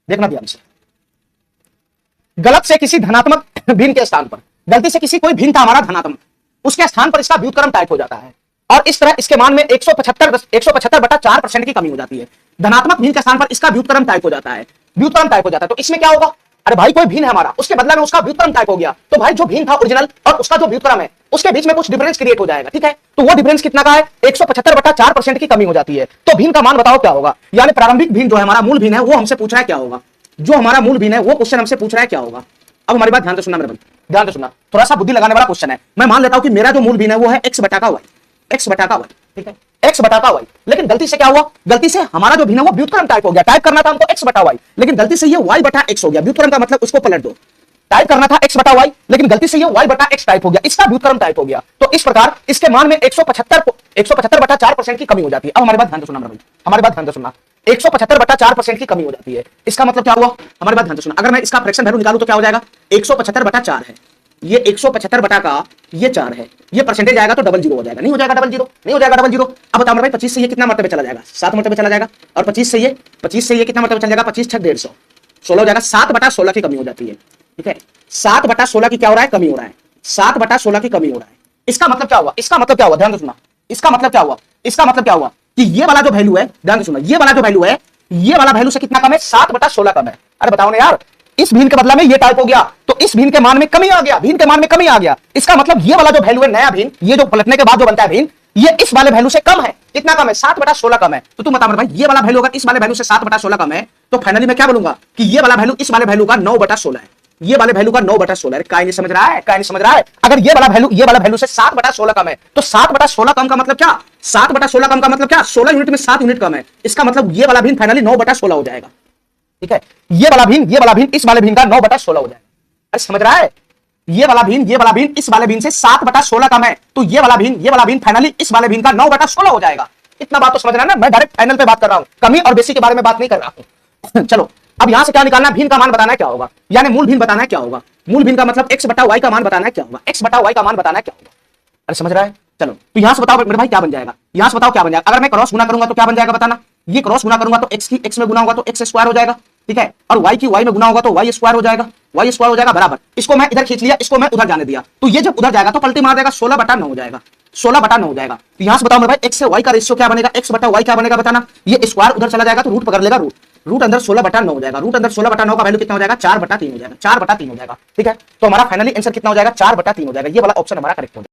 देखना ध्यान से। गलत से किसी धनात्मक भिन्न के स्थान पर, गलती से किसी कोई भिन्न था हमारा धनात्मक, उसके स्थान पर इसका व्युत्क्रम टाइप हो जाता है और इस तरह इसके मान में 175/4% की कमी हो जाती है। धनात्मक भिन्न के स्थान पर इसका व्युत्क्रम टाइप हो जाता है, व्युत्क्रम टाइप हो जाता है। तो इसमें क्या होगा, अरे भाई कोई भिन्न है हमारा, उसके बदला में उसका व्युत्क्रम टाइप हो गया, तो भाई जो भिन्न था ओरिजिनल और उसका जो व्युत्क्रम है उसके बीच में कुछ डिफरेंस क्रिएट हो जाएगा, ठीक है। तो वो डिफरेंस कितना का है, 175/4% की कमी हो जाती है। तो भिन्न का मान बताओ क्या होगा, यानी प्रारंभिक भिन्न जो है हमारा मूल भिन्न है वो हमसे पूछ रहा है क्या होगा, जो हमारा मूल भिन्न है वो क्वेश्चन हमसे पूछ रहा है क्या होगा। अब हमारी बात ध्यान से सुनना मेरे भाई, ध्यान से सुनना, थोड़ा सा बुद्धि लगाने वाला क्वेश्चन है। मैं मान लेता हूं कि मेरा जो मूल भिन्न है वो है x बटा का y, x बटा का y, ठीक है, x बटा का y। लेकिन गलती से क्या हुआ, गलती से हमारा जो भिन्न है वो व्युत्क्रम टाइप हो गया। टाइप करना था हमको x बटा y, लेकिन गलती से ये y बटा x हो गया। व्युत्क्रम का मतलब उसको पलट दो, टाइप करना था x बटा y, लेकिन गलती से ये y बटा x टाइप हो गया, इसका व्युत्क्रम टाइप हो गया। तो इस प्रकार इसके मान में 175/4% की कमी हो जाती है। अब हमारी बात ध्यान से सुनना मेरे भाई, हमारी बात ध्यान से सुनना, 175/4% की कमी हो जाती है। इसका मतलब क्या हुआ, हमारी बात ध्यान से सुनना, अगर मैं इसका फ्रैक्शन वैल्यू निकालूं तो क्या हो जाएगा, 175/4 है, ये 175 बटा का ये 4 है, ये परसेंटेज आएगा तो डबल जीरो हो जाएगा, नहीं हो जाएगा डबल जीरो, नहीं हो जाएगा डबल जीरो। अब बताओ मेरे भाई 25 से ये कितना मरतबे चला जाएगा, 7 मरतबे चला जाएगा, और 25 से ये कितना मरतबे चला जाएगा, 25 × 150, 16 हो जाएगा। 7/16 की कमी हो जाती है, ठीक है, 7/16 की क्या हो रहा है, कमी हो रहा है, 7/16 की कमी हो रहा है। इसका मतलब क्या हुआ, इसका मतलब क्या हुआ, ध्यान से सुनना, इसका मतलब क्या हुआ, इसका मतलब क्या हुआ कि ये वाला जो वैल्यू है, ध्यान से सुनना, ये वाला जो वैल्यू है, ये वाला वैल्यू से कितना कम है, 7/16 कम है। अरे बताओ ना यार, इस भिन्न के बदला में ये टाइप हो गया तो इस भिन्न के मान में कमी आ गया, भिन्न के मान में कमी आ गया। इसका मतलब ये वाला जो वैल्यू है नया भिन्न, ये जो पलटने के बाद जो बनता है भिन्न, ये इस वाले वैल्यू से कम है। कितना कम है, 7/16 कम है। तो तुम बता मेरे भाई, ये वाला वैल्यू अगर इस वाले वैल्यू से 7/16 कम है तो फाइनली मैं क्या बोलूंगा कि ये वाला वैल्यू इस वाले वैल्यू का 9/16 है, ये वाले वैल्यू का 9/16 है। काय नहीं समझ रहा है, काय नहीं समझ रहा है। अगर ये वाला वैल्यू से 7/16 कम है तो 7/16 कम का मतलब क्या, 7/16 कम का मतलब क्या, 16 यूनिट में 7 यूनिट कम है। इसका मतलब ये वाला भिन्न फाइनली 9/16 हो जाएगा, ठीक है। ये वाला भिन्न इस वाले भिन्न का 9/16 हो जाएगा। अरे समझ रहा है, ये वाला भिन्न इस वाले भिन्न से 7/16 कम है, तो ये वाला भिन्न फाइनली इस वाले भिन्न का 9/16 हो जाएगा। इतना बात तो समझ रहा है ना, मैं डायरेक्ट फाइनल पे बात कर रहा हूं, कमी और बेसी के बारे में बात नहीं कर रहा हूं। चलो अब यहां से क्या निकालना है, भिन्न का मान बताना है क्या होगा, यानी मूल भिन्न बताना है क्या होगा। मूल भिन्न का मतलब x बटा y का मान बताना है क्या होगा, x बटा y का मान बताना है क्या होगा। अरे समझ रहा है, चलो तो यहां से बताओ मेरे भाई क्या बन जाएगा, यहां से बताओ क्या बन जाएगा। अगर मैं क्रॉस गुना करूंगा तो क्या बन जाएगा बताना, ये क्रॉस गुना करूंगा तो x की x में गुना होगा तो x स्क्वायर हो जाएगा, ठीक है, और y की y में गुना होगा तो y स्क्वायर हो जाएगा, y स्क्वायर हो जाएगा बराबर। इसको मैं इधर खींच लिया, इसको मैं उधर जाने दिया, तो ये जब उधर जाएगा तो पलटी मार देगा, 16/9 हो जाएगा, 16/9 हो जाएगा। तो यहां से बताओ मेरे भाई x से y का रेशियो क्या बनेगा, x बटा y क्या बनेगा बताना। ये स्क्वायर उधर चला जाएगा तो रूट पकड़ लेगा, रूट अंदर 16/9 हो जाएगा, रूट अंदर 16/9 का वैल्यू कितना हो जाएगा, 4/3 हो जाएगा, 4/3 हो जाएगा, ठीक है। तो हमारा फाइनली आंसर कितना हो जाएगा, 4/3 हो जाएगा। ये वाला ऑप्शन हमारा करेक्ट हो जाएगा।